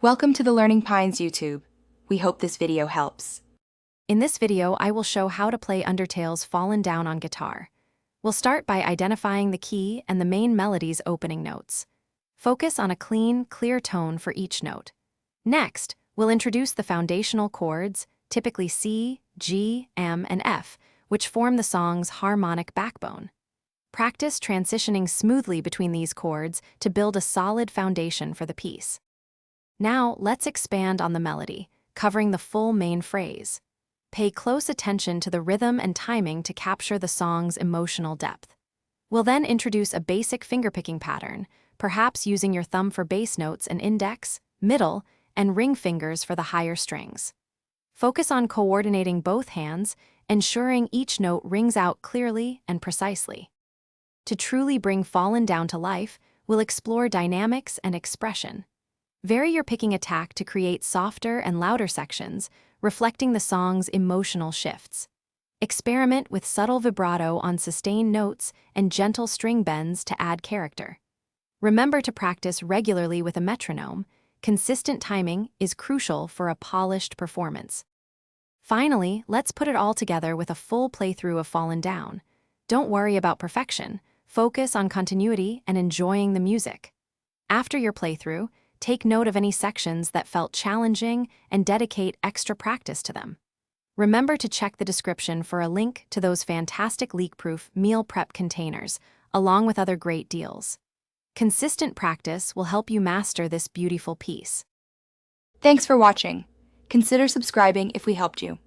Welcome to the Learning Pines YouTube. We hope this video helps. In this video, I will show how to play Undertale's Fallen Down on guitar. We'll start by identifying the key and the main melody's opening notes. Focus on a clean, clear tone for each note. Next, we'll introduce the foundational chords, typically C, G, M, and F, which form the song's harmonic backbone. Practice transitioning smoothly between these chords to build a solid foundation for the piece. Now, let's expand on the melody, covering the full main phrase. Pay close attention to the rhythm and timing to capture the song's emotional depth. We'll then introduce a basic fingerpicking pattern, perhaps using your thumb for bass notes and index, middle, and ring fingers for the higher strings. Focus on coordinating both hands, ensuring each note rings out clearly and precisely. To truly bring Fallen Down to life, we'll explore dynamics and expression. Vary your picking attack to create softer and louder sections, reflecting the song's emotional shifts. Experiment with subtle vibrato on sustained notes and gentle string bends to add character. Remember to practice regularly with a metronome. Consistent timing is crucial for a polished performance. Finally, let's put it all together with a full playthrough of Fallen Down. Don't worry about perfection. Focus on continuity and enjoying the music. After your playthrough, take note of any sections that felt challenging and dedicate extra practice to them. Remember to check the description for a link to those fantastic leak-proof meal prep containers, along with other great deals. Consistent practice will help you master this beautiful piece. Thanks for watching. Consider subscribing if we helped you.